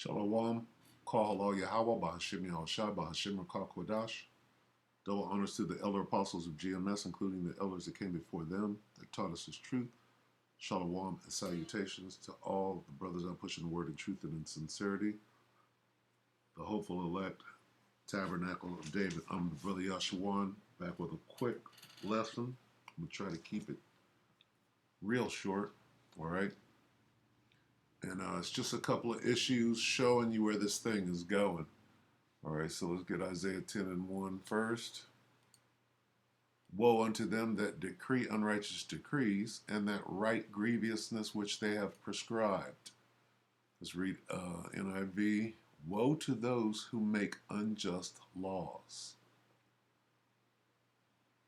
Shalom, Kal Halal Yahweh, Bahashim Yahushai, Bahashim Rakah Kodash. Double honors to the elder apostles of GMS, including the elders that came before them, that taught us his truth. Shalom and salutations to all the brothers out pushing the word in truth and in sincerity. The hopeful elect tabernacle of David. I'm the brother Yashawan, back with a quick lesson. I'm going to try to keep it real short, all right? And it's just a couple of issues showing you where this thing is going. All right, so let's get Isaiah 10 and 1 first. Woe unto them that decree unrighteous decrees, and that write grievousness which they have prescribed. Let's read NIV. Woe to those who make unjust laws,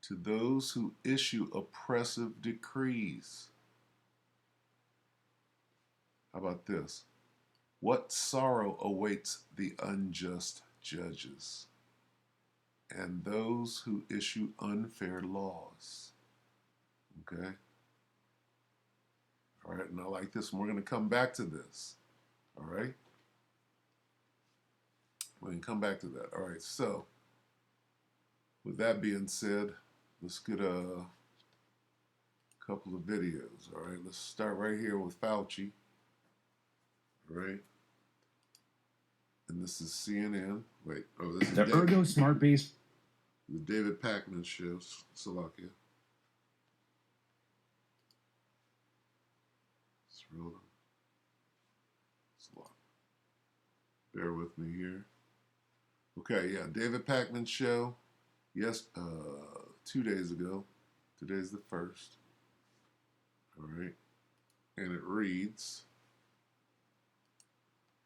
to those who issue oppressive decrees. How about this? What sorrow awaits the unjust judges and those who issue unfair laws. Okay? All right, and I like this, and we're going to come back to this. All right? We can come back to that. All right, so with that being said, let's get a couple of videos. All right, let's start right here with Fauci. All right? And this is CNN. Wait, this is the Ergo Smart Base. The David Pakman show, Salakia. It's real. Salakia. Bear with me here. Okay, yeah, David Pakman show. Yes, 2 days ago. Today's the 1st. All right. And it reads,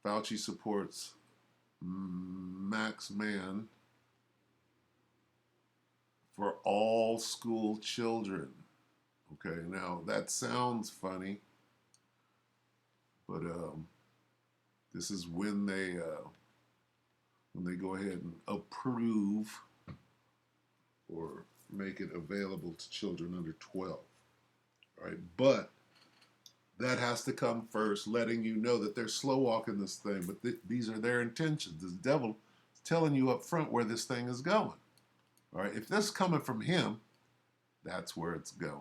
Fauci supports Max Mann for all school children. Okay, now that sounds funny, but this is when they go ahead and approve or make it available to children under 12. All right, but that has to come first, letting you know that they're slow walking this thing, but these are their intentions. The devil is telling you up front where this thing is going. All right, if this is coming from him, that's where it's going.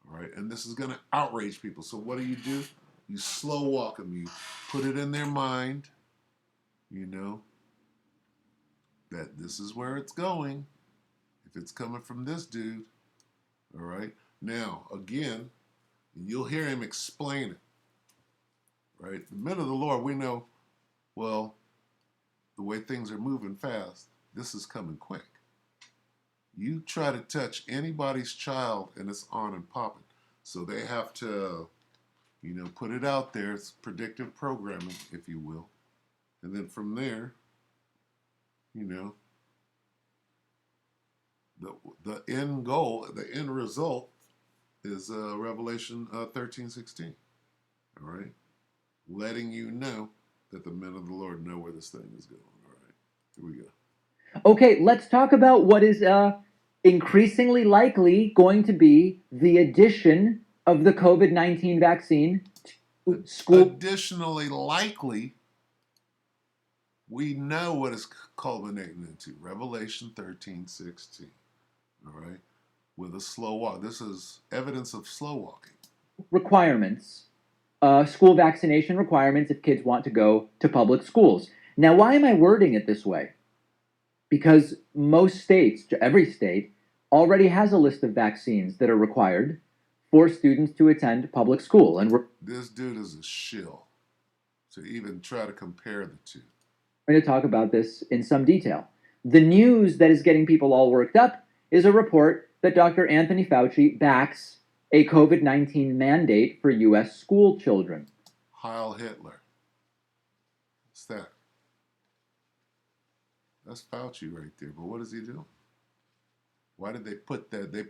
All right, and this is going to outrage people. So what do? You slow walk them. You put it in their mind, you know, that this is where it's going. If it's coming from this dude, all right. Now, again, you'll hear him explain it, right? The men of the Lord, we know, well, the way things are moving fast, this is coming quick. You try to touch anybody's child and it's on and popping. So they have to, you know, put it out there. It's predictive programming, if you will. And then from there, you know, the end goal, the end result is Revelation 13:16. All right? Letting you know that the men of the Lord know where this thing is going. All right, here we go. Okay, let's talk about what is increasingly likely going to be the addition of the COVID-19 vaccine to school. Additionally likely, we know what it's culminating into. Revelation 13:16. All right? With a slow walk. This is evidence of slow walking. Requirements. School vaccination requirements if kids want to go to public schools. Now, why am I wording it this way? Because most states, every state, already has a list of vaccines that are required for students to attend public school. And this dude is a shill to even try to compare the two. We're going to talk about this in some detail. The news that is getting people all worked up is a report that Dr. Anthony Fauci backs a COVID-19 mandate for U.S. school children. Heil Hitler. What's that? That's Fauci right there. But what is he doing? Why did they put that? They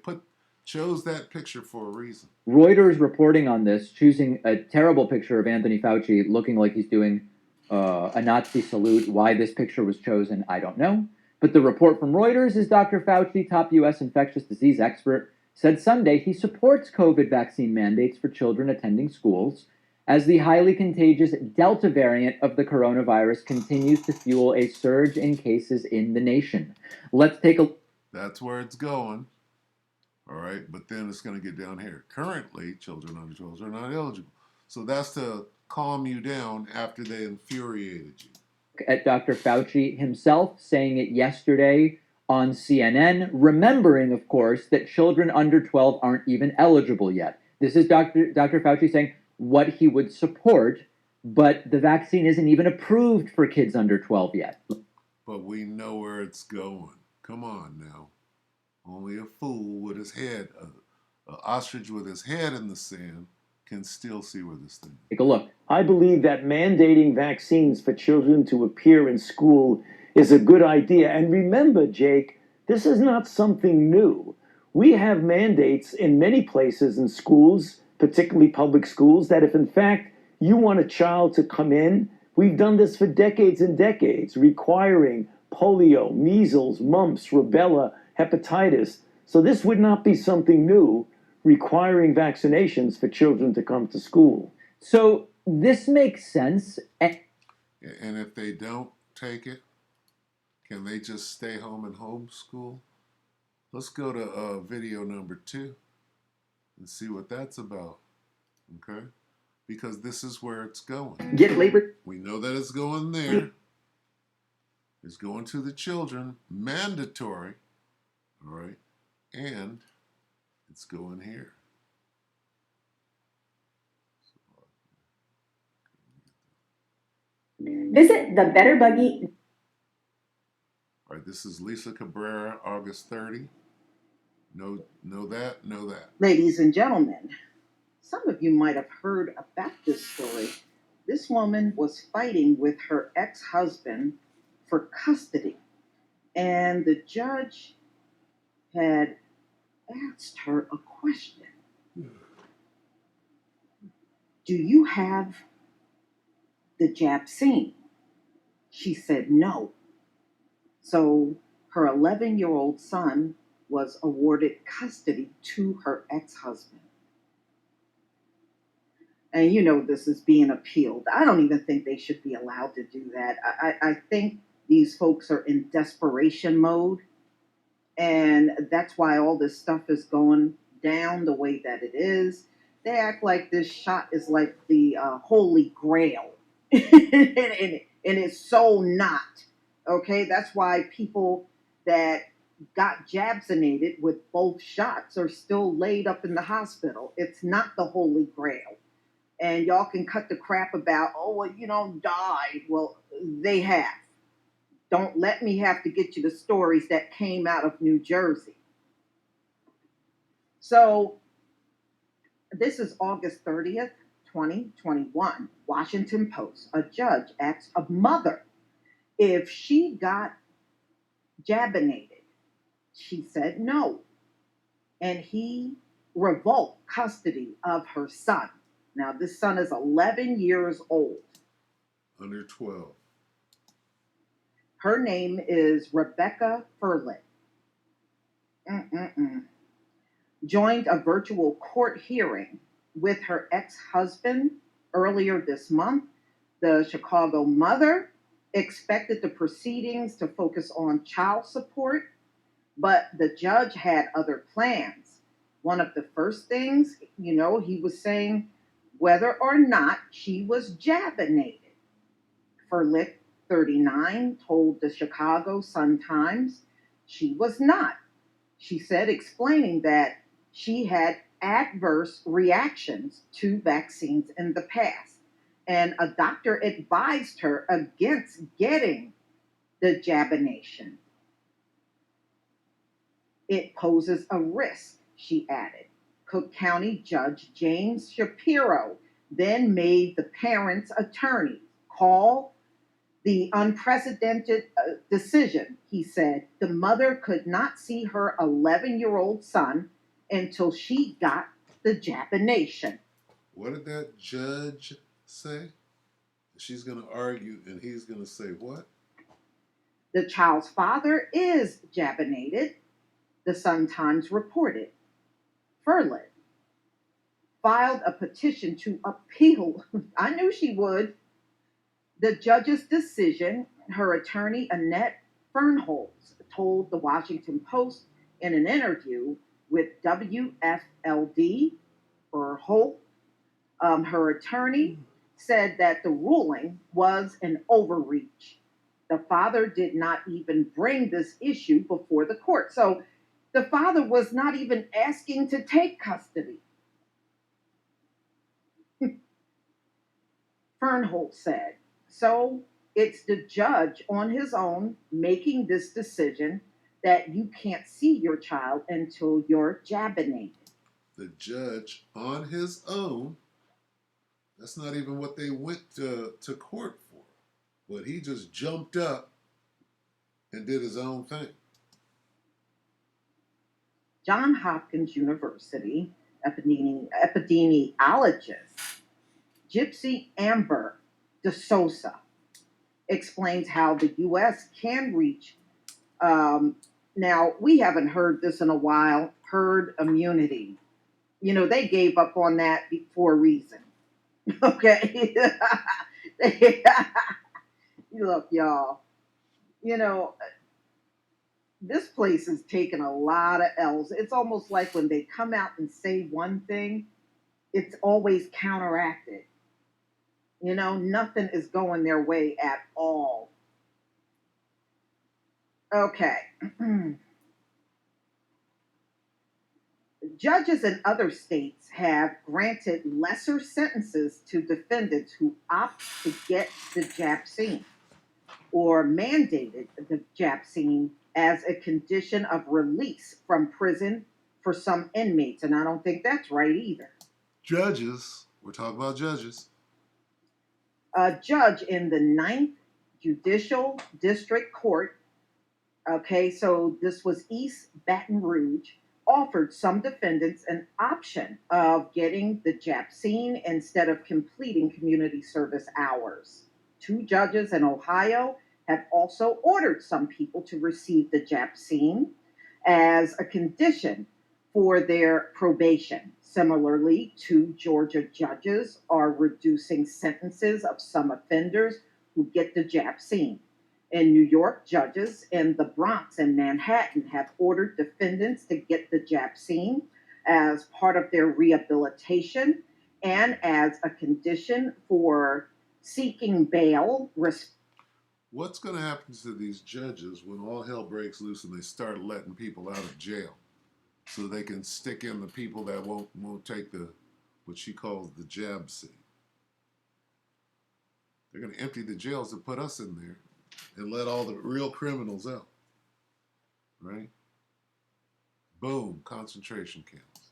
chose that picture for a reason. Reuters reporting on this, choosing a terrible picture of Anthony Fauci looking like he's doing a Nazi salute. Why this picture was chosen, I don't know. But the report from Reuters is Dr. Fauci, top U.S. infectious disease expert, said Sunday he supports COVID vaccine mandates for children attending schools as the highly contagious Delta variant of the coronavirus continues to fuel a surge in cases in the nation. Let's take a That's where it's going. All right, but then it's going to get down here. Currently, children under 12 are not eligible. So that's to calm you down after they infuriated you. at Dr. Fauci himself saying it yesterday on CNN, remembering, of course, that children under 12 aren't even eligible yet. This is Dr. Fauci saying what he would support, but the vaccine isn't even approved for kids under 12 yet. But we know where it's going. Come on now. Only a fool with his head, an ostrich with his head in the sand, can still see where this thing is. Take a look. I believe that mandating vaccines for children to appear in school is a good idea. And remember, Jake, this is not something new. We have mandates in many places in schools, particularly public schools, that if in fact you want a child to come in, we've done this for decades and decades, requiring polio, measles, mumps, rubella, hepatitis. So this would not be something new, requiring vaccinations for children to come to school. So this makes sense. And if they don't take it, can they just stay home and homeschool? Let's go to video number 2 and see what that's about. Okay? Because this is where it's going. Get labor. We know that it's going there. It's going to the children, mandatory. All right? And it's going here. Visit the Better Buggy. All right, this is Lisa Cabrera, August 30. Know that. Ladies and gentlemen, some of you might have heard about this story. This woman was fighting with her ex-husband for custody, and the judge had asked her a question. Do you have the vaccine? She said no. So her 11-year-old son was awarded custody to her ex-husband. And you know this is being appealed. I don't even think they should be allowed to do that. I think these folks are in desperation mode. And that's why all this stuff is going down the way that it is. They act like this shot is like the holy grail. and it's so not. Okay, that's why people that got jabsinated with both shots are still laid up in the hospital. It's not the holy grail. And y'all can cut the crap about, oh, well, you don't die. Well, they have. Don't let me have to get you the stories that came out of New Jersey. So this is August 30th, 2021. Washington Post. A judge asks a mother if she got jabinated. She said no. And he revoked custody of her son. Now, this son is 11 years old. Under 12. Her name is Rebecca Furlick. Joined a virtual court hearing with her ex-husband earlier this month. The Chicago mother expected the proceedings to focus on child support, but the judge had other plans. One of the first things, he was saying whether or not she was jabinated. Furlick, 39, told the Chicago Sun-Times she was not. She said, explaining that she had adverse reactions to vaccines in the past, and a doctor advised her against getting the jabination. It poses a risk, she added. Cook County Judge James Shapiro then made the parents' attorney call the unprecedented decision. He said the mother could not see her 11-year-old son until she got the jabination. What did that judge say? She's going to argue, and he's going to say what? The child's father is jabinated, the Sun-Times reported. Furlick. filed a petition to appeal. I knew she would. The judge's decision. Her attorney, Annette Fernholz, told the Washington Post in an interview with WFLD for Holt. Her attorney said that the ruling was an overreach. The father did not even bring this issue before the court. So the father was not even asking to take custody. Fernholz said. So it's the judge on his own making this decision that you can't see your child until you're jabinated. The judge on his own. That's not even what they went to court for. But he just jumped up and did his own thing. Johns Hopkins University epidemiologist Gypsy Amber DeSouza explains how the U.S. can reach. Now, we haven't heard this in a while, herd immunity. You know, they gave up on that for a reason. Okay? Look, y'all, you know, this place has taken a lot of L's. It's almost like when they come out and say one thing, it's always counteracted. You know, nothing is going their way at all. Okay. Judges in other states have granted lesser sentences to defendants who opt to get the vaccine or mandated the vaccine as a condition of release from prison for some inmates. And I don't think that's right either. Judges, we're talking about judges. A judge in the Ninth Judicial District Court, okay, so this was East Baton Rouge, offered some defendants an option of getting the vaccine instead of completing community service hours. Two judges in Ohio have also ordered some people to receive the vaccine as a condition for their probation. Similarly, two Georgia judges are reducing sentences of some offenders who get the vaccine. In New York, judges in the Bronx and Manhattan have ordered defendants to get the vaccine as part of their rehabilitation and as a condition for seeking bail. What's going to happen to these judges when all hell breaks loose and they start letting people out of jail so they can stick in the people that won't take the what she calls the jab seat? They're going to empty the jails and put us in there and let all the real criminals out, right? Boom, concentration camps.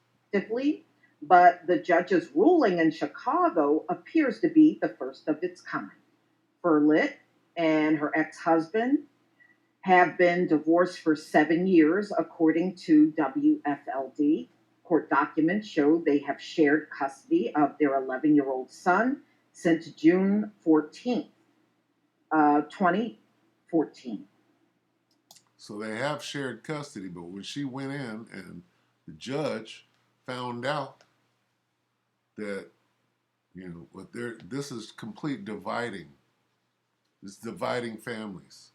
But the judge's ruling in Chicago appears to be the first of its kind. Furlit and her ex-husband have been divorced for 7 years, according to WFLD. Court documents show they have shared custody of their 11-year-old son since June 14th, 2014. So they have shared custody, but when she went in and the judge found out that, what this is complete dividing. It's dividing families.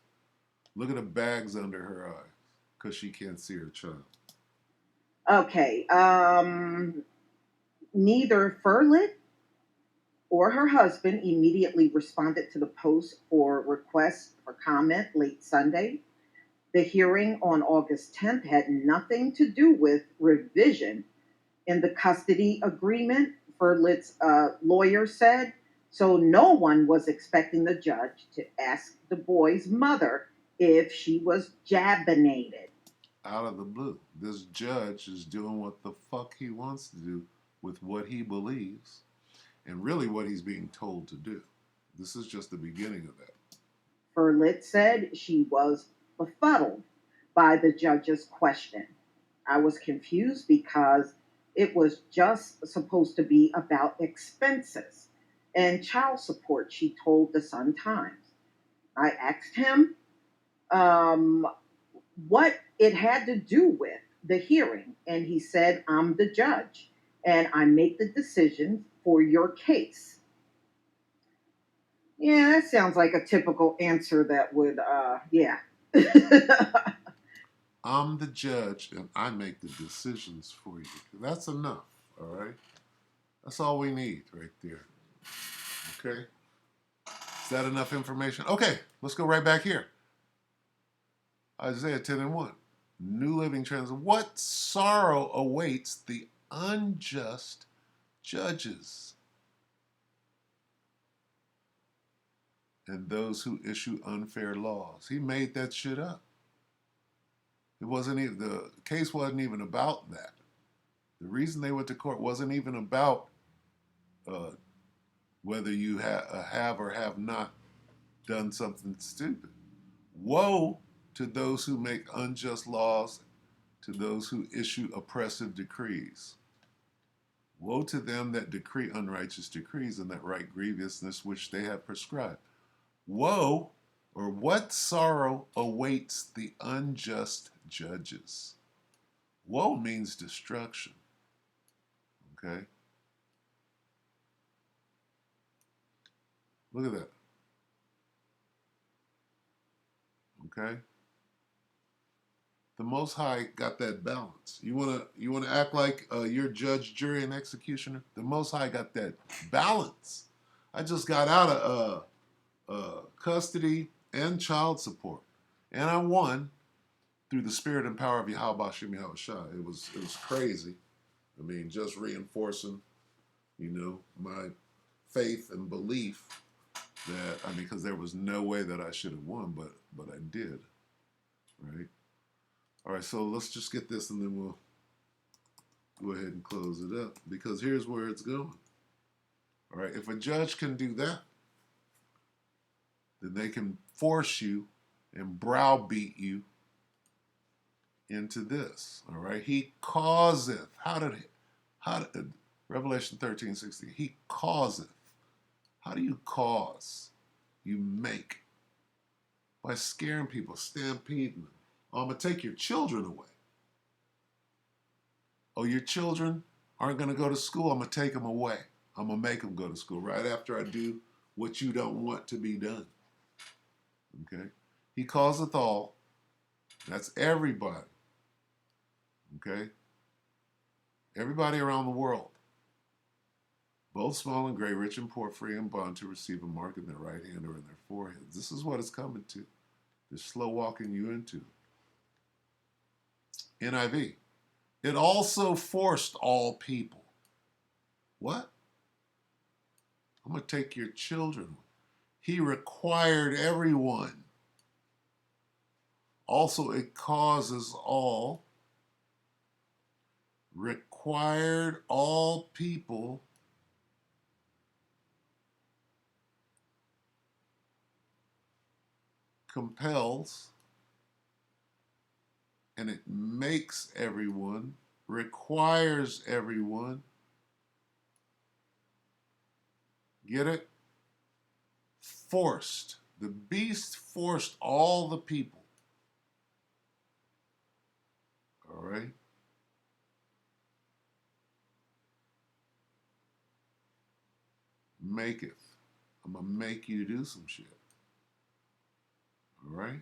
Look at the bags under her eyes because she can't see her child. Okay, neither Furlit or her husband immediately responded to the Post for requests for comment late Sunday. The hearing on August 10th had nothing to do with revision in the custody agreement, Furlit's lawyer said. So no one was expecting the judge to ask the boy's mother if she was jabinated. Out of the blue. This judge is doing what the fuck he wants to do with what he believes and really what he's being told to do. This is just the beginning of that. Furlit said she was befuddled by the judge's question. I was confused because it was just supposed to be about expenses and child support, she told the Sun Times. I asked him what it had to do with the hearing, and he said, I'm the judge. and I make the decisions for your case. Yeah, that sounds like a typical answer that would, yeah. I'm the judge and I make the decisions for you. That's enough, all right? That's all we need right there. Okay? Is that enough information? Okay, let's go right back here. Isaiah 10 and 1. New Living Translation. What sorrow awaits the unjust judges and those who issue unfair laws? He made that shit up. It wasn't even, the case wasn't even about that. The reason they went to court wasn't even about uh, whether you have or have not done something stupid. Woe to those who make unjust laws, to those who issue oppressive decrees. Woe to them that decree unrighteous decrees and that write grievousness which they have prescribed. Woe, or what sorrow awaits the unjust judges? Woe means destruction. Okay? Look at that. Okay? The Most High got that balance. You wanna act like you're judge, jury, and executioner? The Most High got that balance. I just got out of custody and child support, and I won through the spirit and power of Yahweh Shem Yahweh Shai. It was crazy. I mean, just reinforcing, my faith and belief that because there was no way that I should have won, but I did, right? All right, so let's just get this, and then we'll go ahead and close it up because here's where it's going. All right, if a judge can do that, then they can force you and browbeat you into this. All right, he causeth. How did Revelation 13:16? He causeth. How do you cause? You make by scaring people, stampeding them. Oh, I'm gonna take your children away. Oh, your children aren't gonna go to school. I'm gonna take them away. I'm gonna make them go to school right after I do what you don't want to be done. Okay? He causeth all. That's everybody. Okay? Everybody around the world, both small and great, rich and poor, free and bond, to receive a mark in their right hand or in their foreheads. This is what it's coming to. They're slow walking you into. NIV. It also forced all people. What? I'm going to take your children. He required everyone. Also, it causes all, required all people compels, and it makes everyone, requires everyone. Get it? Forced. The beast forced all the people. All right? Maketh. I'm going to make you do some shit. All right?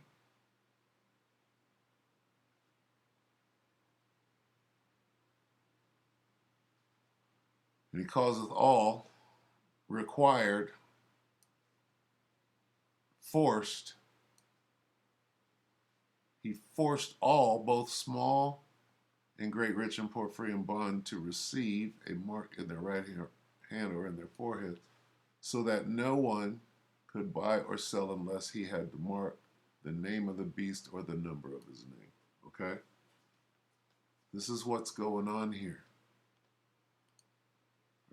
And he causeth all, required, forced. He forced all, both small and great, rich and poor, free and bond, to receive a mark in their right hand or in their forehead, so that no one could buy or sell unless he had the mark, the name of the beast, or the number of his name. Okay? This is what's going on here.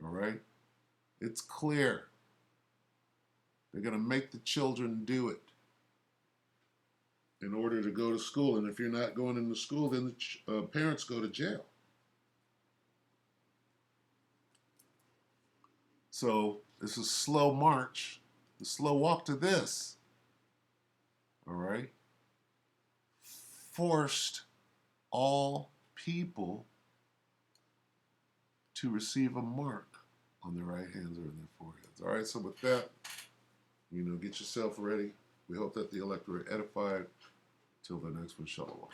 All right? It's clear. They're going to make the children do it in order to go to school. And if you're not going into school, then the parents go to jail. So this is slow march, the slow walk to this. All right? Forced all people to receive a mark on their right hands or in their foreheads. All right, so with that, get yourself ready. We hope that the electorate edified. Till the next one, shalom.